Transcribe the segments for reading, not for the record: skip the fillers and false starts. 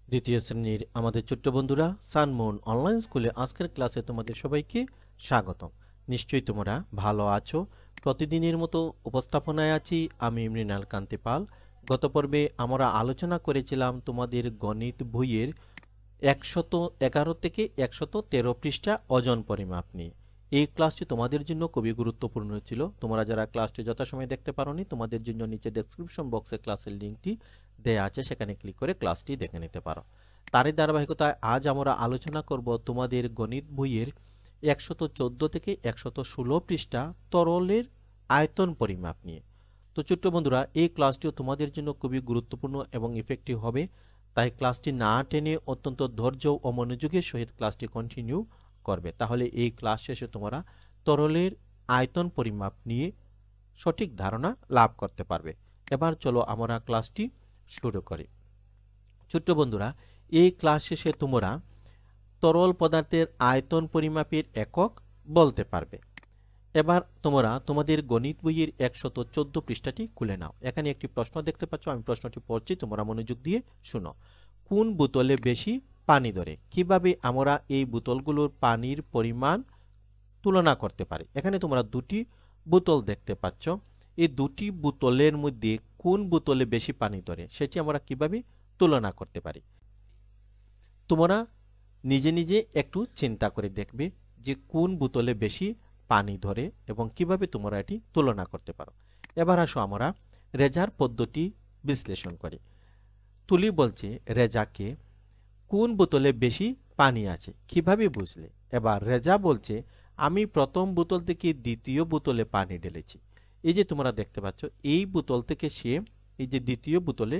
দ্বিতীয় শ্রেণীর আমাদের ছোট্ট বন্ধুরা সানমুন অনলাইন স্কুলে আজকের ক্লাসে তোমাদের সবাইকে স্বাগতম। নিশ্চয়ই তোমরা ভালো আছো। প্রতিদিনের মতো উপস্থাপনায় আছি আমি মৃণাল কান্তি পাল। গত পর্বে আমরা আলোচনা করেছিলাম তোমাদের গণিত বইয়ের 111 থেকে 113 পৃষ্ঠা ওজন পরিমাপ নিয়ে। এই ক্লাসটি তোমাদের জন্য খুবই গুরুত্বপূর্ণ ছিল। তোমরা যারা ক্লাসটি যথাসময়ে দেখতে পারোনি, তোমাদের জন্য নিচে ডেসক্রিপশন বক্সে ক্লাসের লিঙ্কটি দেয়া আছে, সেখানে ক্লিক করে ক্লাসটি দেখে নিতে পারো। তারই ধারাবাহিকতায় আজ আমরা আলোচনা করব তোমাদের গণিত বইয়ের 114 থেকে 116 পৃষ্ঠা তরলের আয়তন পরিমাপ নিয়ে। তো ছোট্ট বন্ধুরা, এই ক্লাসটিও তোমাদের জন্য খুবই গুরুত্বপূর্ণ এবং ইফেক্টিভ হবে, তাই ক্লাসটি না টেনে অত্যন্ত ধৈর্য ও মনোযোগের সহিত ক্লাসটি কন্টিনিউ করবে। তাহলে এই ক্লাস শেষে তোমরা তরলের আয়তন পরিমাপ নিয়ে সঠিক ধারণা লাভ করতে পারবে। এবার চলো আমরা ক্লাসটি শুরু করি। ছোট্ট বন্ধুরা, এই ক্লাস শেষে তোমরা তরল পদার্থের আয়তন পরিমাপের একক বলতে পারবে। এবার তোমরা তোমাদের গণিত বইয়ের 114 পৃষ্ঠাটি খুলে নাও। এখানে একটি প্রশ্ন দেখতে পাচ্ছ, আমি প্রশ্নটি পড়ছি, তোমরা মনোযোগ দিয়ে শুনো। কোন বোতলে বেশি পানি ধরে? কিভাবে আমরা এই বোতলগুলোর পানির পরিমাণ তুলনা করতে পারি? এখানে তোমরা দুটি বোতল দেখতে পাচ্ছ। এই দুটি বোতলের মধ্যে কোন বোতলে বেশি পানি ধরে সেটি আমরা কিভাবে তুলনা করতে পারি? তোমরা নিজে নিজে একটু চিন্তা করে দেখবে যে কোন বোতলে বেশি পানি ধরে এবং কিভাবে তোমরা এটি তুলনা করতে পারো। এবার আসো আমরা রেজার পদ্ধতি বিশ্লেষণ করি। তুলি বলছে রেজাকে কোন বোতলে বেশি পানি আছে কিভাবে বুঝলে? এবার রেজা বলছে আমি প্রথম বোতল থেকে দ্বিতীয় বোতলে পানি ঢেলেছি। এই যে তোমরা দেখতে পাচ্ছ, এই বোতল থেকে সে এই যে দ্বিতীয় বোতলে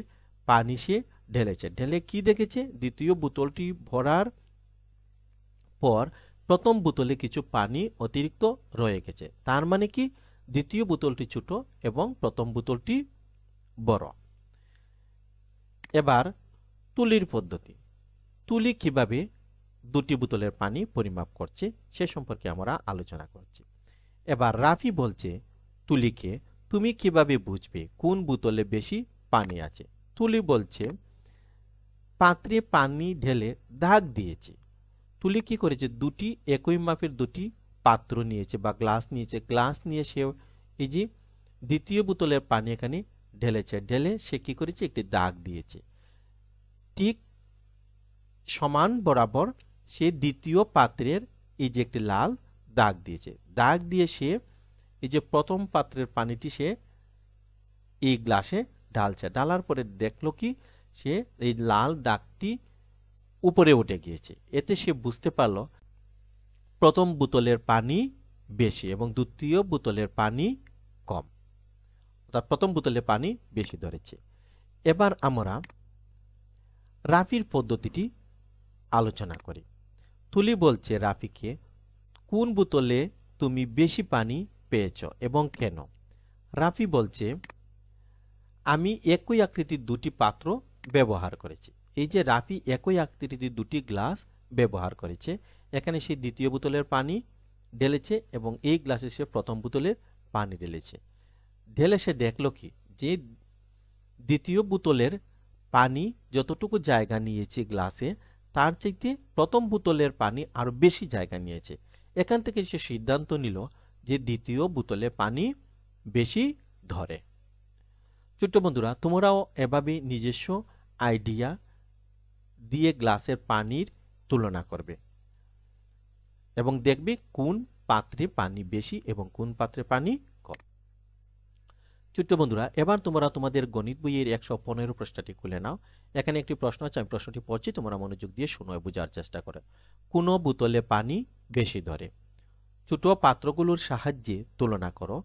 পানি সে ঢেলেছে। ঢেলে কি দেখেছে? দ্বিতীয় বোতলটি ভরার পর প্রথম বোতলে কিছু পানি অতিরিক্ত রয়ে গেছে। তার মানে কি দ্বিতীয় বোতলটি ছোট এবং প্রথম বোতলটি বড়। এবার তুলির পদ্ধতি। তুলি কিভাবে দুটি বোতলের পানি পরিমাপ করছে সে সম্পর্কে আমরা আলোচনা করছি। এবার রাফি বলছে তুলিকে তুমি কিভাবে বুঝবে কোন বোতলে বেশি পানি আছে? তুলি বলছে পাত্রে পানি ঢেলে দাগ দিয়েছে। তুলি কি করেছে? দুটি একই মাপের দুটি পাত্র নিয়েছে বা গ্লাস নিয়েছে। গ্লাস নিয়ে সে এই যে দ্বিতীয় বোতলের পানি এখানে ঢেলেছে। ঢেলে সে কি করেছে? একটি দাগ দিয়েছে। ঠিক সমান বরাবর সে দ্বিতীয় পাত্রের এই যে একটি লাল দাগ দিয়েছে। দাগ দিয়ে সে এই যে প্রথম পাত্রের পানিটি সে এই গ্লাসে ঢালছে। ঢালার পরে দেখলো কি সে এই লাল দাগটি উপরে উঠে গিয়েছে। এতে সে বুঝতে পারলো প্রথম বোতলের পানি বেশি এবং দ্বিতীয় বোতলের পানি কম, অর্থাৎ প্রথম বোতলে পানি বেশি ধরেছে। এবার আমরা রাফির পদ্ধতিটি আলোচনা করি। তুলি বলছে রাফিকে কোন বোতলে তুমি বেশি পানি পেয়েছ এবং কেন? রাফি বলছে আমি একই আকৃতির দুটি পাত্র ব্যবহার করেছি। এই যে রাফি একই আকৃতির দুটি গ্লাস ব্যবহার করেছে, এখানে সে দ্বিতীয় বোতলের পানি ঢেলেছে এবং এই গ্লাসে সে প্রথম বোতলের পানি ঢেলেছে। ঢেলে সে দেখলো কি যে দ্বিতীয় বোতলের পানি যতটুকু জায়গা নিয়েছে গ্লাসে তার চাইতে প্রথম বোতলের পানি আরো বেশি জায়গা নিয়েছে। এখান থেকে সে সিদ্ধান্ত নিল যে দ্বিতীয় বোতলে পানি বেশি ধরে। ছোট্ট বন্ধুরা, তোমরাও এভাবে নিজস্ব আইডিয়া দিয়ে গ্লাসের পানির তুলনা করবে এবং দেখবে কোন পাত্রে পানি বেশি এবং কোন পাত্রে পানি কম। ছোট্ট বন্ধুরা, এবার তোমরা তোমাদের গণিত বইয়ের 115 পৃষ্ঠাটি খুলে নাও। এখানে একটি প্রশ্ন আছে, আমি প্রশ্নটি পড়ছি, তোমরা মনোযোগ দিয়ে শুনো, বোঝার চেষ্টা করো। কোন বোতলে পানি বেশি ধরে? ছোট পাত্রগুলোর সাহায্যে তুলনা করো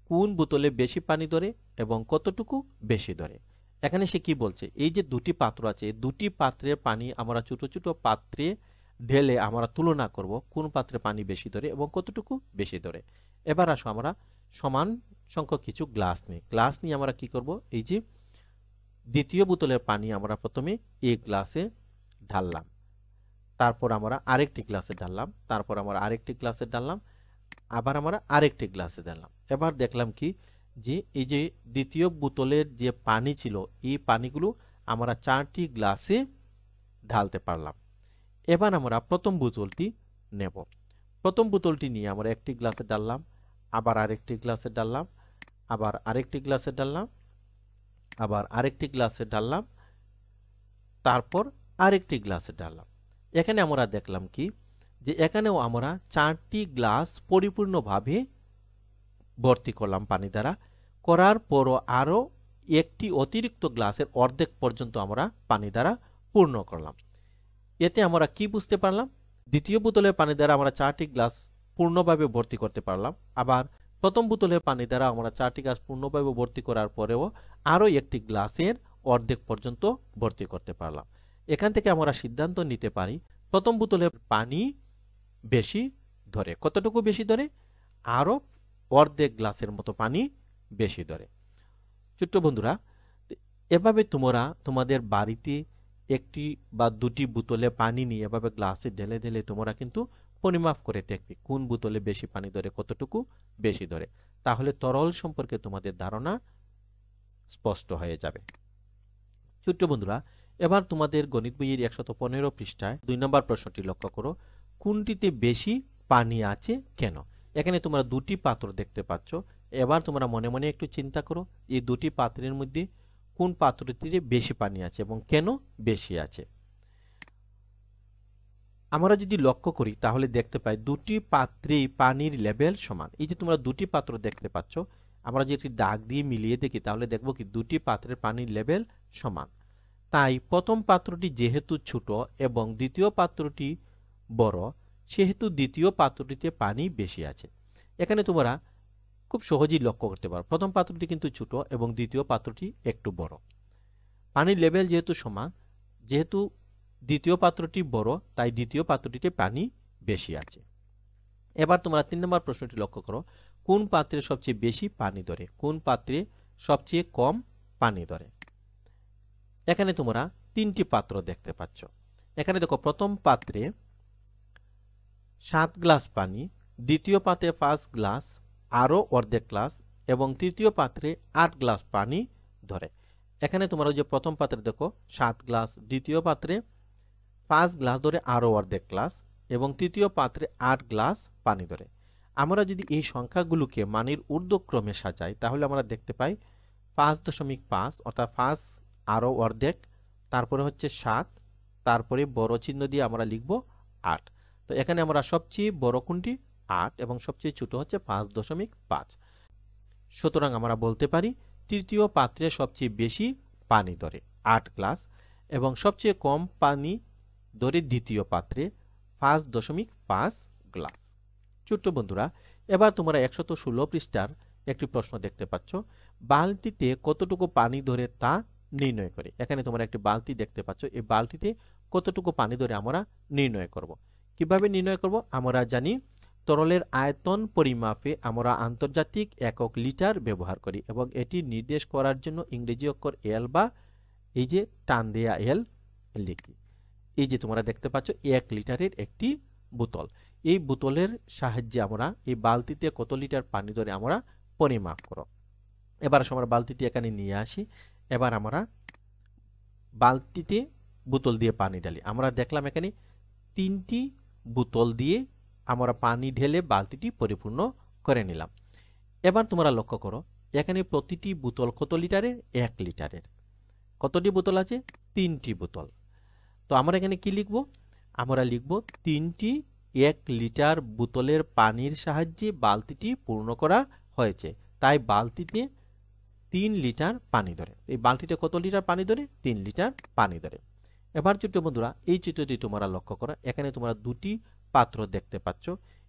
কোন বোতলে বেশি পানি ধরে এবং কতটুকু বেশি ধরে। এখানে সে কি বলছে? এই যে দুটি পাত্র আছে, দুটি পাত্রের পানি আমরা ছোট ছোট পাত্রে ঢেলে আমরা তুলনা করব কোন পাত্রে পানি বেশি ধরে এবং কতটুকু বেশি ধরে। এবার আসো আমরা সমান সংখ্যক কিছু গ্লাস নিই। গ্লাস নিয়ে আমরা কি করব? এই যে দ্বিতীয় বোতলের পানি আমরা প্রথমে এই গ্লাসে ঢাললাম, তারপর আমরা আরেকটি গ্লাসে ঢাললাম, তারপর আমরা আরেকটি গ্লাসে ঢাললাম, আবার আমরা আরেকটি গ্লাসে ঢাললাম। এবার দেখলাম কি যে এই যে দ্বিতীয় বোতলের যে পানি ছিল এই পানিগুলো আমরা 4টি গ্লাসে ঢালতে পারলাম। এবার আমরা প্রথম বোতলটি নেব। প্রথম বোতলটি নিয়ে আমরা একটি গ্লাসে ঢাললাম, আবার আরেকটি গ্লাসে ঢাললাম, আবার আরেকটি গ্লাসে ঢাললাম, আবার আরেকটি গ্লাসে ঢাললাম, তারপর আরেকটি গ্লাসে ঢাললাম। এখানে আমরা দেখলাম কি যে এখানেও আমরা 4টি গ্লাস পরিপূর্ণভাবে ভর্তি করলাম পানি দ্বারা। করার পরও আরও একটি অতিরিক্ত গ্লাসের অর্ধেক পর্যন্ত আমরা পানি দ্বারা পূর্ণ করলাম। এতে আমরা কি বুঝতে পারলাম? দ্বিতীয় বোতলের পানি দ্বারা আমরা 4টি গ্লাস পূর্ণভাবে ভর্তি করতে পারলাম। আবার প্রথম বোতলের পানি দ্বারা আমরা 4টি গ্লাস পূর্ণভাবে ভর্তি করার পরেও আরও একটি গ্লাসের অর্ধেক পর্যন্ত ভর্তি করতে পারলাম। এখান থেকে আমরা সিদ্ধান্ত নিতে পারি প্রথম বোতলের পানি বেশি ধরে। কতটুকু বেশি ধরে? আরও অর্ধেক গ্লাসের মতো পানি বেশি ধরে। ছোট্ট বন্ধুরা, এভাবে তোমরা তোমাদের বাড়িতে একটি বা দুটি বোতলে পানি নিয়ে এভাবে গ্লাসে ঢেলে ঢেলে তোমরা কিন্তু পরিমাপ করে দেখবে কোন বোতলে বেশি পানি ধরে, কতটুকু বেশি ধরে। তাহলে তরল সম্পর্কে তোমাদের ধারণা স্পষ্ট হয়ে যাবে। ছোট্ট বন্ধুরা, এবার তোমাদের গণিত বইয়ের 115 পৃষ্ঠায় 2 নম্বর প্রশ্নটি লক্ষ্য করো। কোনটিতে বেশি পানি আছে কেন? এখানে তোমরা দুটি পাত্র দেখতে পাচ্ছ। এবার তোমরা মনে মনে একটু চিন্তা করো এই দুটি পাত্রের মধ্যে কোন পাত্রটিতে বেশি পানি আছে এবং কেন বেশি আছে। আমরা যদি লক্ষ্য করি তাহলে দেখতে পাই দুটি পাত্রেই পানির লেভেল সমান। এই যে তোমরা দুটি পাত্র দেখতে পাচ্ছ, আমরা যদি একটি দাগ দিয়ে মিলিয়ে দেখি তাহলে দেখব কি দুটি পাত্রের পানির লেভেল সমান। তাই প্রথম পাত্রটি যেহেতু ছোট এবং দ্বিতীয় পাত্রটি বড়, সেহেতু দ্বিতীয় পাত্রটিতে পানি বেশি আছে। এখানে তোমরা খুব সহজেই লক্ষ্য করতে পারো প্রথম পাত্রটি কিন্তু ছোট এবং দ্বিতীয় পাত্রটি একটু বড়। পানির লেভেল যেহেতু সমান, যেহেতু দ্বিতীয় পাত্রটি বড়, তাই দ্বিতীয় পাত্রটিতে পানি বেশি আছে। এবার তোমরা 3 নম্বর প্রশ্নটি লক্ষ্য করো। কোন পাত্রে সবচেয়ে বেশি পানি ধরে, কোন পাত্রে সবচেয়ে কম পানি ধরে? এখানে তোমরা 3টি পাত্র দেখতে পাচ্ছ। এখানে দেখো প্রথম পাত্রে 7 গ্লাস পানি, দ্বিতীয় পাত্রে 5 গ্লাস আরও অর্ধেক গ্লাস এবং তৃতীয় পাত্রে 8 গ্লাস পানি ধরে। এখানে তোমরা যে প্রথম পাত্রে দেখো 7 গ্লাস, দ্বিতীয় পাত্রে 5 গ্লাস ধরে আরও অর্ধেক গ্লাস এবং তৃতীয় পাত্রে 8 গ্লাস পানি ধরে। আমরা যদি এই সংখ্যাগুলোকে মানের ঊর্ধ্বক্রমে সাজাই তাহলে আমরা দেখতে পাই 5.5 অর্থাৎ 5 আরও অর্ধেক, তারপরে হচ্ছে 7, তারপরে বড় চিহ্ন দিয়ে আমরা লিখব 8। তো এখানে আমরা সবচেয়ে বড় কোনটি? 8 এবং সবচেয়ে ছোট হচ্ছে 5.5। সুতরাং আমরা বলতে পারি তৃতীয় পাত্রে সবচেয়ে বেশি পানি ধরে 8 গ্লাস এবং সবচেয়ে কম পানি ধরে দ্বিতীয় পাত্রে 5.5 গ্লাস। ছোট্ট বন্ধুরা, এবার তোমরা 116 পৃষ্ঠার একটি প্রশ্ন দেখতে পাচ্ছ। বালতিতে কতটুকু পানি ধরে তা নির্ণয় করে। এখানে তোমরা একটি বালতি দেখতে পাচ্ছ। এই বালতিতে কতটুকু পানি ধরে আমরা নির্ণয় করব। কিভাবে নির্ণয় করব? আমরা জানি তরলের আয়তন পরিমাপে আমরা আন্তর্জাতিক একক লিটার ব্যবহার করি এবং এটি নির্দেশ করার জন্য ইংরেজি অক্ষর এল বা এই যে টান দেয়া এল লিখি। এই যে তোমরা দেখতে পাচ্ছ 1 লিটারের একটি বোতল। এই বোতলের সাহায্যে আমরা এই বালতিতে কত লিটার পানি ধরে আমরা পরিমাপ করব। এবার আমরা বালতিটি এখানে নিয়ে আসি। এবার আমরা বালতিতে বোতল দিয়ে পানি ঢালি। আমরা দেখলাম এখানে 3টি বোতল দিয়ে আমরা পানি ঢেলে বালতিটি পরিপূর্ণ করে নিলাম। এবার তোমরা লক্ষ্য করো এখানে প্রতিটি বোতল কত লিটারের? 1 লিটারের। কতটি বোতল আছে? 3টি বোতল। তো আমরা এখানে কি লিখব? আমরা লিখব 3টি 1 লিটার বোতলের পানির সাহায্যে বালতিটি পূর্ণ করা হয়েছে, তাই বালতিতে 3 লিটার পানি ধরে। এই বালতিতে কত লিটার পানি ধরে? 3 লিটার পানি ধরে। এবার ছোট্ট বন্ধুরা, এই চিত্রটি তোমরা লক্ষ্য করো। এখানে তোমরা দুটি পাত্র দেখতে পাচ্ছ।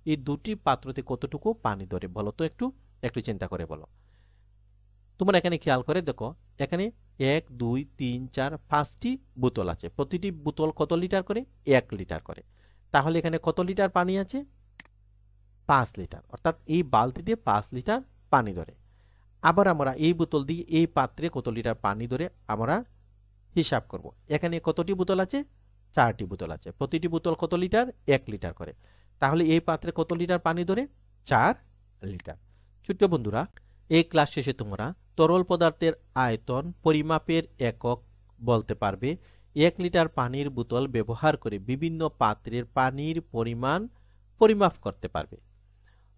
এই দুটি পাত্রতে কতটুকু পানি ধরে বলো তো, একটু চিন্তা করে বলো। তোমরা এখানে খেয়াল করে দেখো, এখানে 1 2 3 4 5টি বোতল আছে। প্রতিটি বোতল কত লিটার করে? 1 লিটার করে। তাহলে এখানে কত লিটার পানি আছে? 5 লিটার। অর্থাৎ এই বালতিতে 5 লিটার পানি ধরে। আবার আমরা এই বোতল দিয়ে এই পাত্রে কত লিটার পানি ধরে আমরা হিসাব করব। এখানে কতটি বোতল আছে? 4টি বোতল আছে। প্রতিটি বোতল কত লিটার? 1 লিটার করে। তাহলে এই পাত্রে কত লিটার পানি ধরে? 4 লিটার। ছোট্ট বন্ধুরা, এই ক্লাস শেষে তোমরা তরল পদার্থের আয়তন পরিমাপের একক বলতে পারবে 1 লিটার পানির বোতল ব্যবহার করে বিভিন্ন পাত্রের পানির পরিমাণ পরিমাপ করতে পারবে।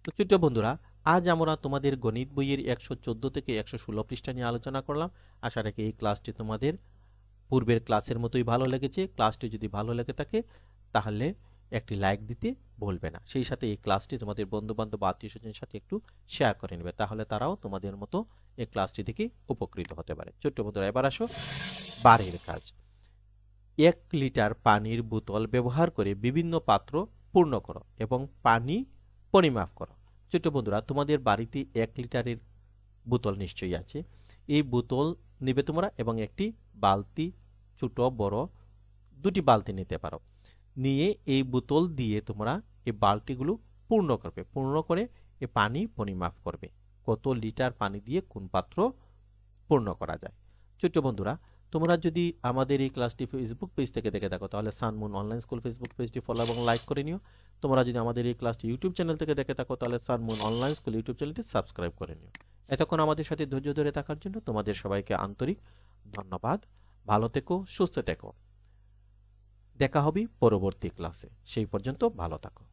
তো ছোট্ট বন্ধুরা, আজ আমরা তোমাদের গণিত বইয়ের 114 থেকে 116 পৃষ্ঠা নিয়ে আলোচনা করলাম। আশা রাখি এই ক্লাসটি তোমাদের পূর্বের ক্লাসের মতোই ভালো লেগেছে। ক্লাসটি যদি ভালো লেগে থাকে তাহলে একটি লাইক দিতে ভুলবে না। সেই সাথে এই ক্লাসটি তোমাদের বন্ধুবান্ধব আত্মীয়স্বজনের সাথে একটু শেয়ার করে নেবে, তাহলে তারাও তোমাদের মতো এই ক্লাসটি থেকে উপকৃত হতে পারে। ছোট্ট বন্ধুরা, এবার আসো বাড়ির কাজ। 1 লিটার পানির বোতল ব্যবহার করে বিভিন্ন পাত্র পূর্ণ করো এবং পানি পরিমাপ করো। ছোট্ট বন্ধুরা, তোমাদের বাড়িতে 1 লিটারের বোতল নিশ্চয়ই আছে। এই বোতল নেবে তোমরা এবং একটি বালতি, ছোট বড় দুটি বালতি নিতে পারো। নিয়ে এই বোতল দিয়ে তোমরা এই বালতিগুলো পূর্ণ করবে। পূর্ণ করে এই পানি পরিমাপ করবে কত লিটার পানি দিয়ে কোন পাত্র পূর্ণ করা যায়। ছোট্ট বন্ধুরা, তোমরা যদি আমাদের এই ক্লাসটি ফেসবুক পেজ থেকে দেখে থাকো তাহলে সানমুন অনলাইন স্কুল ফেসবুক পেজটি ফলো এবং লাইক করে নিও। তোমরা যদি আমাদের এই ক্লাসটি ইউটিউব চ্যানেল থেকে দেখে থাকো তাহলে সানমুন অনলাইন স্কুল ইউটিউব চ্যানেলটি সাবস্ক্রাইব করে নিও। এতক্ষণ আমাদের সাথে ধৈর্য ধরে থাকার জন্য তোমাদের সবাইকে আন্তরিক ধন্যবাদ। ভালো থেকো, সুস্থ থেকো। দেখা হবে পরবর্তী ক্লাসে। সেই পর্যন্ত ভালো থাকো।